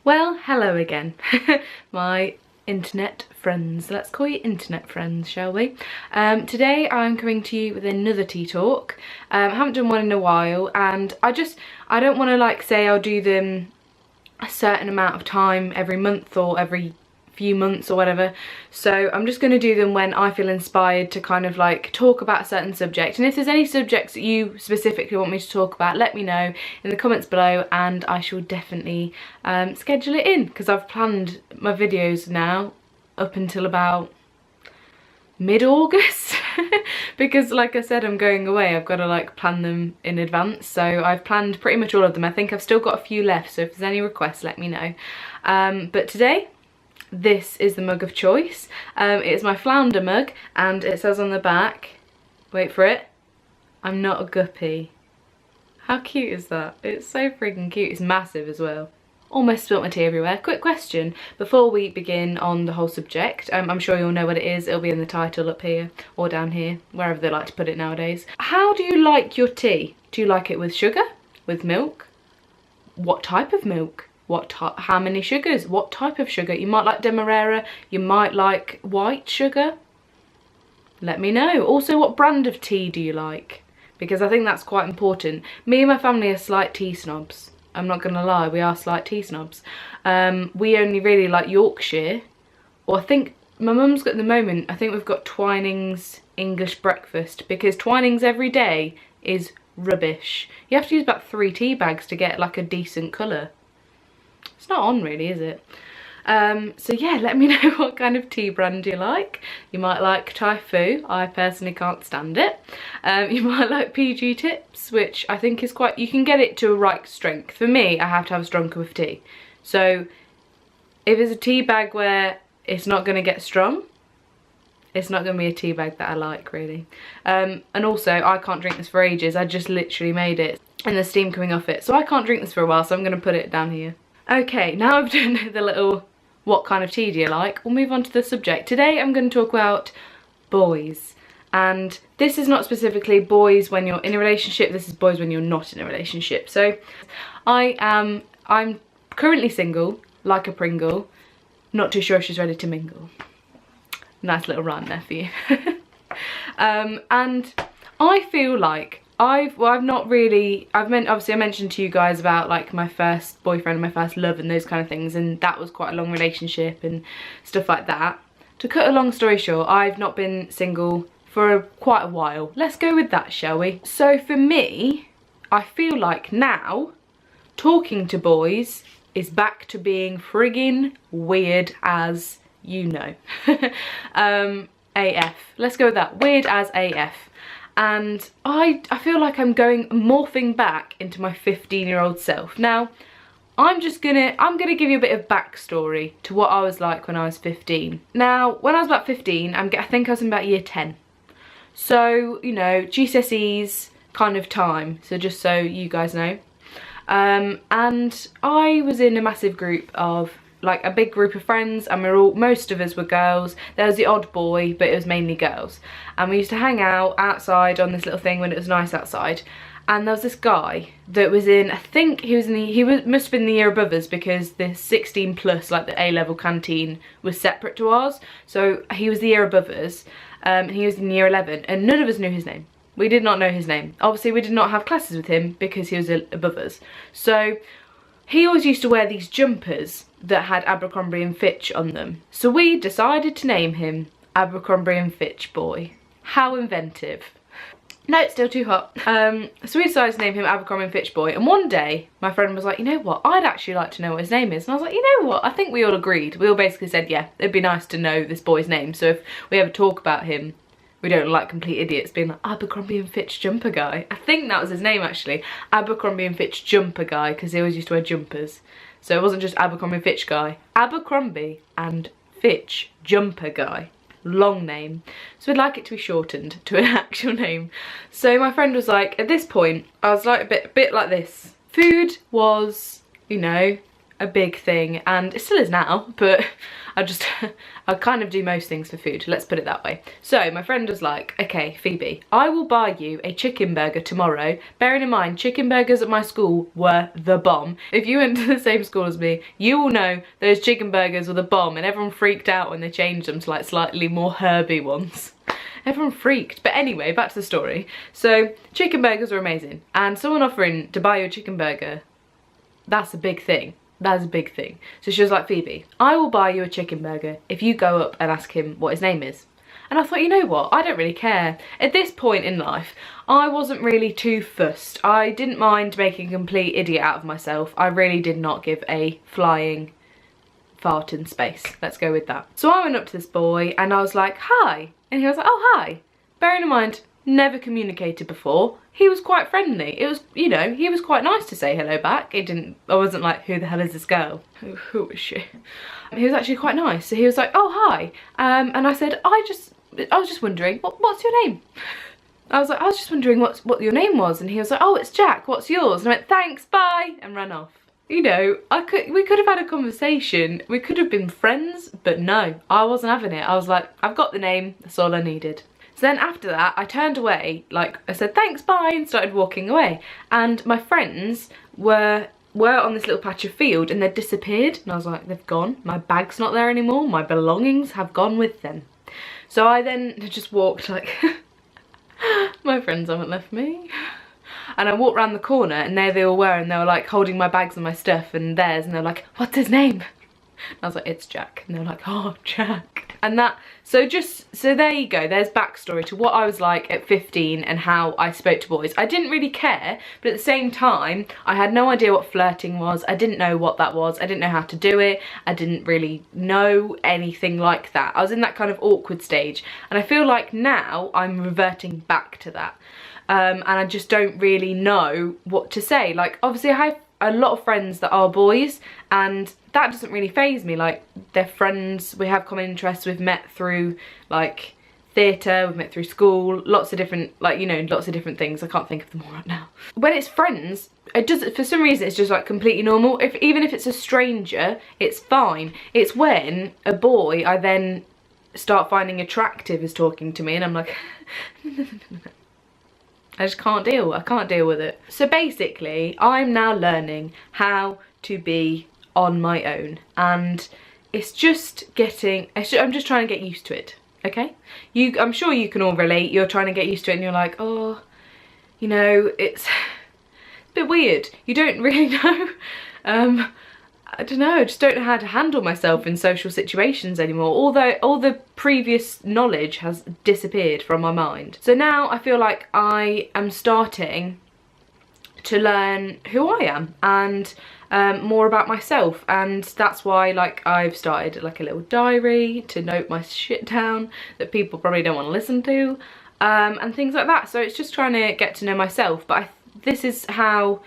Well, hello again, my internet friends. Let's call you internet friends, shall we? Today I'm coming to you with another tea talk. I haven't done one in a while, and I don't want to like say I'll do them a certain amount of time every month or every few months or whatever, so I'm just going to do them when I feel inspired to kind of like talk about a certain subject. And if there's any subjects that you specifically want me to talk about, let me know in the comments below and I shall definitely schedule it in, because I've planned my videos now up until about mid-August because like I said, I'm going away. I've got to like plan them in advance, so I've planned pretty much all of them. I think I've still got a few left, so if there's any requests, let me know. But today, this is the mug of choice. It's my flounder mug, and it says on the back, wait for it, I'm not a guppy. How cute is that? It's so freaking cute. It's massive as well. Almost spilt my tea everywhere. Quick question before we begin on the whole subject. I'm sure you'll know what it is. It'll be in the title up here or down here, wherever they like to put it nowadays. How do you like your tea? Do you like it with sugar? With milk? What type of milk? How many sugars? What type of sugar? You might like Demerara, you might like white sugar. Let me know. Also, what brand of tea do you like? Because I think that's quite important. Me and my family are slight tea snobs. I'm not gonna lie, we are slight tea snobs. We only really like Yorkshire, or I think my mum's got at the moment, I think we've got Twinings English breakfast, because Twinings every day is rubbish. You have to use about 3 tea bags to get like a decent colour. It's not on really, is it? So yeah, let me know what kind of tea brand you like. You might like Typhoo, I personally can't stand it. You might like PG Tips, which I think is quite, you can get it to a right strength. For me, I have to have a strong cup of tea. So if it's a tea bag where it's not going to get strong, it's not going to be a tea bag that I like really. And also, I can't drink this for ages. I just literally made it and the steam coming off it. So I can't drink this for a while, so I'm going to put it down here. Okay, now I've done the little what kind of tea do you like, we'll move on to the subject. Today I'm going to talk about boys. And this is not specifically boys when you're in a relationship, this is boys when you're not in a relationship. So I'm currently single, like a Pringle, not too sure if she's ready to mingle. Nice little rhyme there for you. And I feel like obviously I mentioned to you guys about like my first boyfriend and my first love and those kind of things, and that was quite a long relationship and stuff like that. To cut a long story short, I've not been single for quite a while. Let's go with that, shall we? So for me, I feel like now talking to boys is back to being friggin' weird as you know. AF. Let's go with that. Weird as AF. And I feel like I'm morphing back into my 15-year-old self. Now, I'm gonna give you a bit of backstory to what I was like when I was 15. Now, when I was about 15, I think I was in about year 10. So, you know, GCSEs kind of time, so just so you guys know. And I was in a massive group of, like a big group of friends, and most of us were girls. There was the odd boy, but it was mainly girls. And we used to hang out outside on this little thing when it was nice outside. And there was this guy that was in, I think he must have been the year above us, because the 16 plus, like the A-level canteen, was separate to ours. So he was the year above us, and he was in year 11, and none of us knew his name. We did not know his name. Obviously, we did not have classes with him because he was above us. So he always used to wear these jumpers that had Abercrombie and Fitch on them. So we decided to name him Abercrombie and Fitch Boy. How inventive. No, it's still too hot. So we decided to name him Abercrombie and Fitch Boy. And one day, my friend was like, you know what, I'd actually like to know what his name is. And I was like, you know what, I think we all agreed. We all basically said, yeah, it'd be nice to know this boy's name. So if we ever talk about him, we don't look like complete idiots being like, Abercrombie and Fitch Jumper Guy. I think that was his name actually. Abercrombie and Fitch Jumper Guy, because he always used to wear jumpers. So it wasn't just Abercrombie and Fitch Guy. Abercrombie and Fitch Jumper Guy. Long name. So we'd like it to be shortened to an actual name. So my friend was like, at this point, I was like a bit like this. Food was, you know, a big thing, and it still is now, but I kind of do most things for food, let's put it that way. So my friend was like, okay Phoebe, I will buy you a chicken burger tomorrow. Bearing in mind, chicken burgers at my school were the bomb. If you went to the same school as me, you will know those chicken burgers were the bomb, and everyone freaked out when they changed them to like slightly more herby ones. Everyone freaked. But anyway, back to the story. So chicken burgers are amazing, and someone offering to buy you a chicken burger, that's a big thing. That's a big thing. So she was like, Phoebe, I will buy you a chicken burger if you go up and ask him what his name is. And I thought, you know what, I don't really care. At this point in life, I wasn't really too fussed. I didn't mind making a complete idiot out of myself. I really did not give a flying fart in space. Let's go with that. So I went up to this boy and I was like, hi. And he was like, oh, hi. Bearing in mind, never communicated before. He was quite friendly. It was, you know, he was quite nice to say hello back. I wasn't like, who the hell is this girl? Who is she? He was actually quite nice. So he was like, oh, hi. And I said, I was just wondering, what's your name? I was just wondering what your name was. And he was like, oh, it's Jack, what's yours? And I went, thanks, bye, and ran off. You know, we could have had a conversation. We could have been friends, but no, I wasn't having it. I was like, I've got the name, that's all I needed. So then after that, I turned away, like I said, thanks, bye, and started walking away. And my friends were on this little patch of field and they'd disappeared. And I was like, they've gone. My bag's not there anymore. My belongings have gone with them. So I then just walked like, my friends haven't left me. And I walked around the corner and there they all were, and they were like holding my bags and my stuff and theirs, and they're like, what's his name? And I was like, it's Jack. And they're like, oh, Jack. And that, so there you go, there's backstory to what I was like at 15 and how I spoke to boys. I didn't really care, but at the same time, I had no idea what flirting was. I didn't know what that was. I didn't know how to do it. I didn't really know anything like that. I was in that kind of awkward stage. And I feel like now I'm reverting back to that. And I just don't really know what to say. Like, obviously I have a lot of friends that are boys, and that doesn't really faze me. Like, they're friends, we have common interests, we've met through like theatre, we've met through school, lots of different, like, you know, lots of different things. I can't think of them all right now. When it's friends, it does, for some reason it's just like completely normal. Even if it's a stranger, it's fine. It's when a boy I then start finding attractive is talking to me and I'm like I just can't deal. I can't deal with it. So basically, I'm now learning how to be on my own, and it's just I'm just trying to get used to it, okay? I'm sure you can all relate. You're trying to get used to it and you're like, oh, you know, it's a bit weird. You don't really know. I don't know, I just don't know how to handle myself in social situations anymore. Although all the previous knowledge has disappeared from my mind. So now I feel like I am starting to learn who I am and more about myself, and that's why like I've started like a little diary to note my shit down that people probably don't want to listen to, and things like that. So it's just trying to get to know myself, but this is how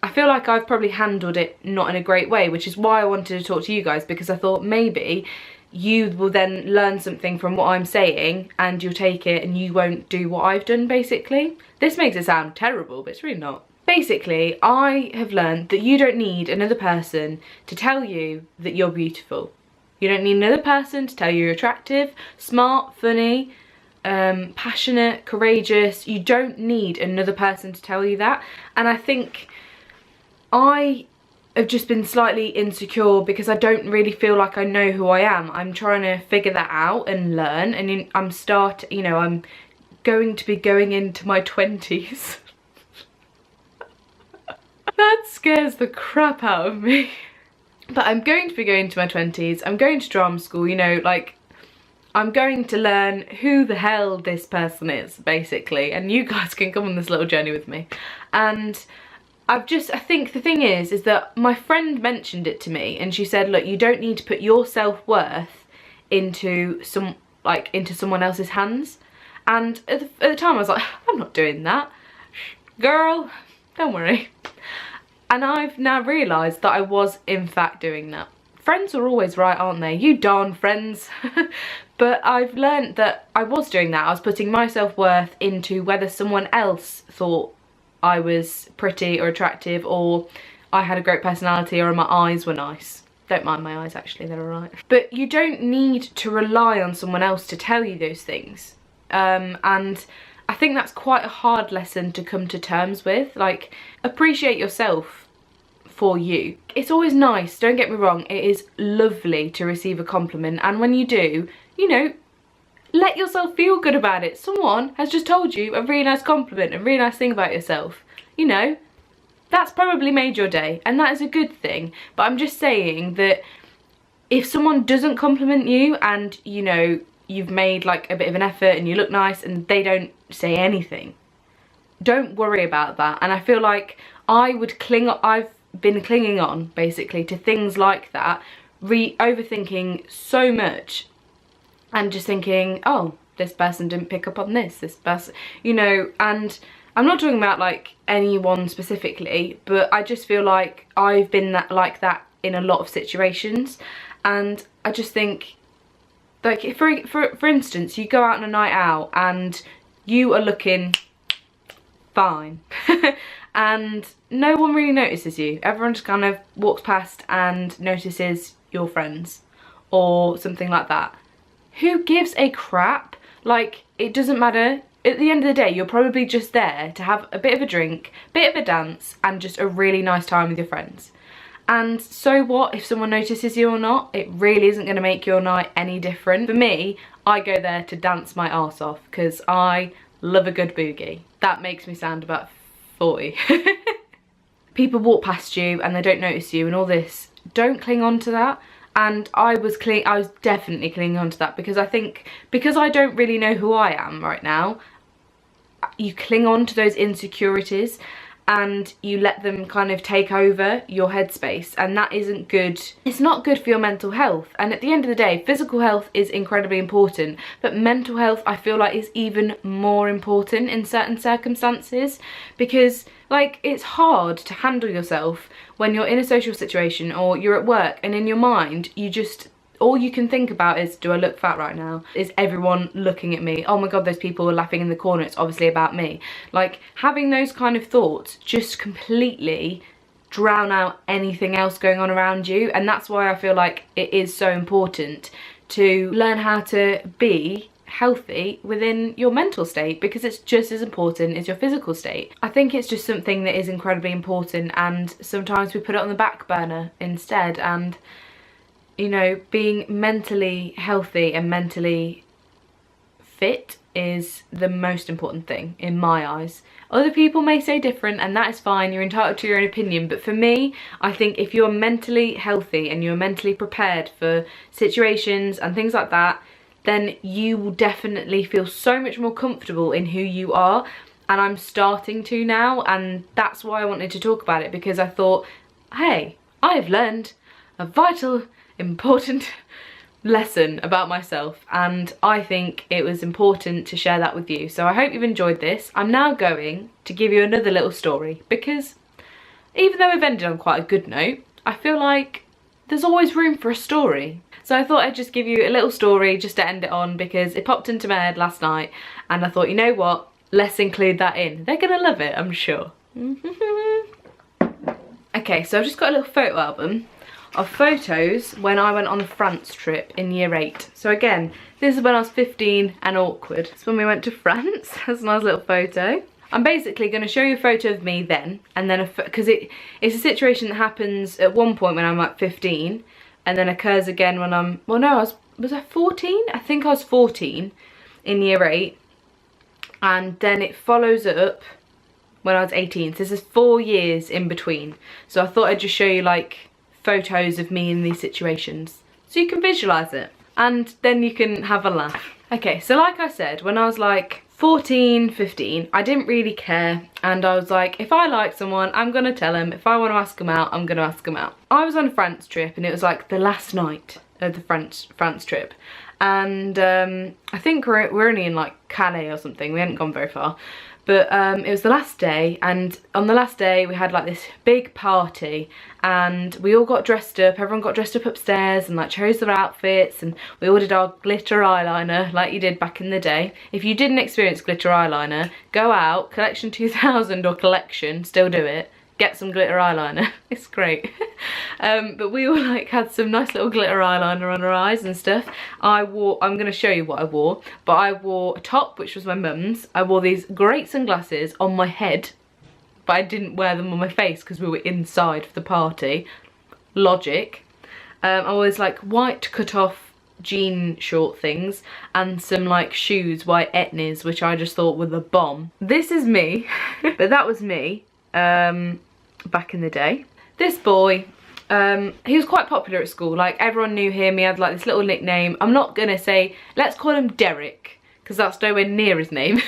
I feel like I've probably handled it not in a great way, which is why I wanted to talk to you guys, because I thought maybe you will then learn something from what I'm saying and you'll take it and you won't do what I've done, basically. This makes it sound terrible, but it's really not. Basically, I have learned that you don't need another person to tell you that you're beautiful. You don't need another person to tell you you're attractive, smart, funny, passionate, courageous. You don't need another person to tell you that. And I think I have just been slightly insecure because I don't really feel like I know who I am. I'm trying to figure that out and learn, and I'm going to be going into my 20s. That scares the crap out of me. But I'm going to be going to my 20s. I'm going to drama school, you know, like, I'm going to learn who the hell this person is, basically. And you guys can come on this little journey with me. And I think the thing is that my friend mentioned it to me, and she said, look, you don't need to put your self-worth into someone else's hands. And at the time I was like, I'm not doing that. Girl, don't worry. And I've now realised that I was in fact doing that. Friends are always right, aren't they? You darn friends. But I've learned that I was doing that. I was putting my self-worth into whether someone else thought I was pretty or attractive, or I had a great personality or my eyes were nice. Don't mind my eyes, actually, they're alright. But you don't need to rely on someone else to tell you those things. And I think that's quite a hard lesson to come to terms with. Like, appreciate yourself for you. It's always nice, don't get me wrong, it is lovely to receive a compliment, and when you do, you know, let yourself feel good about it. Someone has just told you a really nice compliment, a really nice thing about yourself. You know, that's probably made your day, and that is a good thing. But I'm just saying that if someone doesn't compliment you and, you know, you've made like a bit of an effort and you look nice and they don't say anything, don't worry about that. And I feel like I've been clinging on basically to things like that, overthinking so much and just thinking, oh, this person didn't pick up on this person, you know. And I'm not talking about like anyone specifically, but I just feel like I've been like that in a lot of situations. And I just think, like, for instance, you go out on a night out and you are looking fine and no one really notices you. Everyone just kind of walks past and notices your friends or something like that. Who gives a crap? Like, it doesn't matter. At the end of the day, you're probably just there to have a bit of a drink, bit of a dance, and just a really nice time with your friends. And so what if someone notices you or not? It really isn't going to make your night any different. For me, I go there to dance my arse off because I love a good boogie. That makes me sound about 40. People walk past you and they don't notice you and all this. Don't cling on to that. And I was definitely clinging on to that because I think, because I don't really know who I am right now, you cling on to those insecurities and you let them kind of take over your headspace, and that isn't good. It's not good for your mental health. And at the end of the day, physical health is incredibly important, but mental health I feel like is even more important in certain circumstances, because like, it's hard to handle yourself when you're in a social situation or you're at work and in your mind you just, all you can think about is, do I look fat right now? Is everyone looking at me? Oh my god, those people are laughing in the corner, it's obviously about me. Like, having those kind of thoughts just completely drown out anything else going on around you. And that's why I feel like it is so important to learn how to be healthy within your mental state, because it's just as important as your physical state. I think it's just something that is incredibly important, and sometimes we put it on the back burner instead. And you know, being mentally healthy and mentally fit is the most important thing in my eyes. Other people may say different, and that is fine, you're entitled to your own opinion, but for me, I think if you're mentally healthy and you're mentally prepared for situations and things like that, then you will definitely feel so much more comfortable in who you are. And I'm starting to now, and that's why I wanted to talk about it, because I thought, hey, I've learned a vital, important lesson about myself, and I think it was important to share that with you. So I hope you've enjoyed this. I'm now going to give you another little story, because even though we've ended on quite a good note, I feel like there's always room for a story. So I thought I'd just give you a little story just to end it on, because it popped into my head last night and I thought, you know what, let's include that in. They're gonna love it, I'm sure. Okay, so I've just got a little photo album of photos when I went on a France trip in year 8. So again, this is when I was 15 and awkward. It's when we went to France. That's a nice little photo. I'm basically going to show you a photo of me then, and then because it's a situation that happens at one point when I'm like 15, and then occurs again when I'm, well no, was I 14? I think I was 14 in year 8, and then it follows up when I was 18. So this is 4 years in between. So I thought I'd just show you like photos of me in these situations so you can visualize it and then you can have a laugh. Okay, so like I said, when I was like 14, 15, I didn't really care, and I was like, if I like someone, I'm gonna tell them. If I want to ask them out, I'm gonna ask them out. I was on a France trip, and it was like the last night of the France trip, and I think we're only in like Calais or something. We hadn't gone very far. But it was the last day, and on the last day we had like this big party, and we all got dressed up. Everyone got dressed up upstairs and like chose their outfits, and we all did our glitter eyeliner like you did back in the day. If you didn't experience glitter eyeliner, go out, Collection 2000 or Collection, still do it. get some glitter eyeliner. It's great. But we all like had some nice little glitter eyeliner on our eyes and stuff. I'm going to show you what I wore, but I wore a top, which was my mum's. I wore these great sunglasses on my head, but I didn't wear them on my face because we were inside for the party. Logic. I was like white cut off jean short things and some like shoes, white Etnies, which I just thought were the bomb. This is me, but that was me back in the day. This boy, he was quite popular at school. Like everyone knew him. He had like this little nickname. I'm not gonna say, let's call him Derek, because that's nowhere near his name.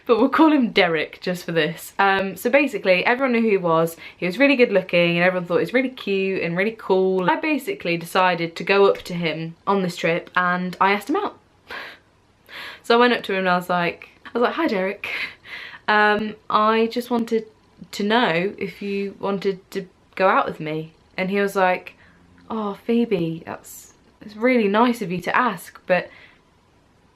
But we'll call him Derek just for this. So basically everyone knew who he was. He was really good looking and everyone thought he was really cute and really cool. I basically decided to go up to him on this trip and I asked him out. So I went up to him and I was like, hi Derek. I just wanted to know if you wanted to go out with me. And he was like, oh Phoebe, it's really nice of you to ask, but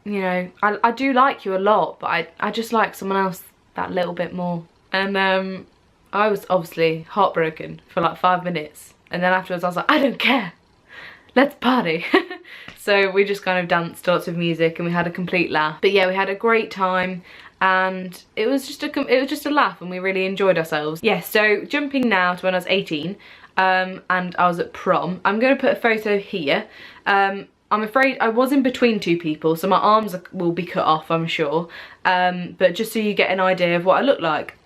you know, I do like you a lot, but I just like someone else that little bit more. And I was obviously heartbroken for like 5 minutes. And then afterwards I was like, I don't care, let's party. So we just kind of danced lots of music and we had a complete laugh. But yeah, we had a great time and it was just a laugh and we really enjoyed ourselves. Yeah, so jumping now to when I was 18 and I was at prom. I'm going to put a photo here. I'm afraid I was in between two people, so my arms will be cut off, I'm sure. But just so you get an idea of what I look like.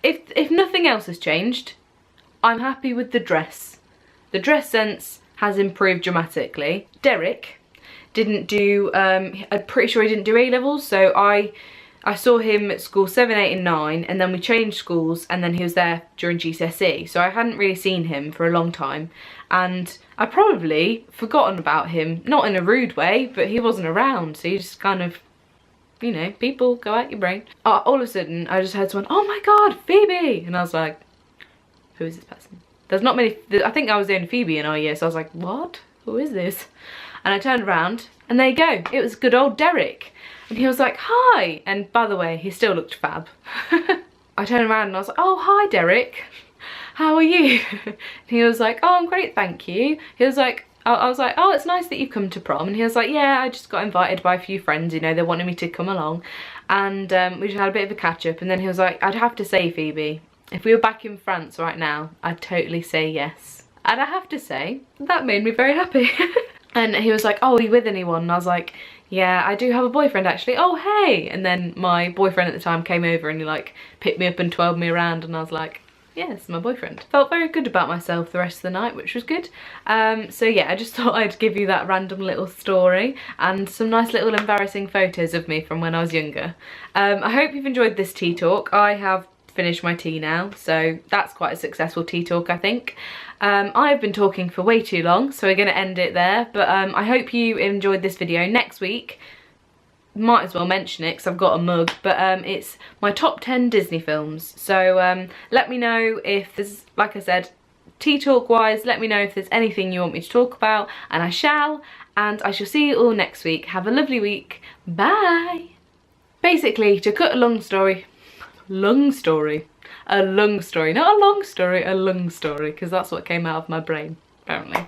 If nothing else has changed, I'm happy with the dress. The dress sense has improved dramatically. Derek didn't do, I'm pretty sure he didn't do A-levels, so I saw him at school 7, 8 and 9, and then we changed schools and then he was there during GCSE. So I hadn't really seen him for a long time. And I probably forgotten about him, not in a rude way, but he wasn't around. So you just kind of, you know, people go out your brain. All of a sudden, I just heard someone, oh my God, Phoebe. And I was like, who is this person? There's not many, I think I was the only Phoebe in our year. So I was like, what? Who is this? And I turned around and there you go. It was good old Derek. And he was like, hi. And by the way, he still looked fab. I turned around and I was like, oh, hi Derek. How are you? And he was like, oh, I'm great, thank you. He was like, I was like, oh, it's nice that you've come to prom. And he was like, yeah, I just got invited by a few friends, you know, they wanted me to come along. And we just had a bit of a catch up. And then he was like, I'd have to say, Phoebe, if we were back in France right now, I'd totally say yes. And I have to say, that made me very happy. And he was like, oh, are you with anyone? And I was like, yeah, I do have a boyfriend actually. Oh, hey. And then my boyfriend at the time came over and he like picked me up and twirled me around and I was like, yes, my boyfriend. Felt very good about myself the rest of the night, which was good. So yeah, I just thought I'd give you that random little story and some nice little embarrassing photos of me from when I was younger. I hope you've enjoyed this tea talk. I have finished my tea now, so that's quite a successful tea talk, I think. I've been talking for way too long, so we're going to end it there. But I hope you enjoyed this video. Next week, might as well mention it because I've got a mug, but it's my top 10 Disney films. So let me know if there's, like I said, tea talk wise, let me know if there's anything you want me to talk about, and I shall. And I shall see you all next week. Have a lovely week. Bye. Basically, to cut a long story, not a long story, because that's what came out of my brain, apparently.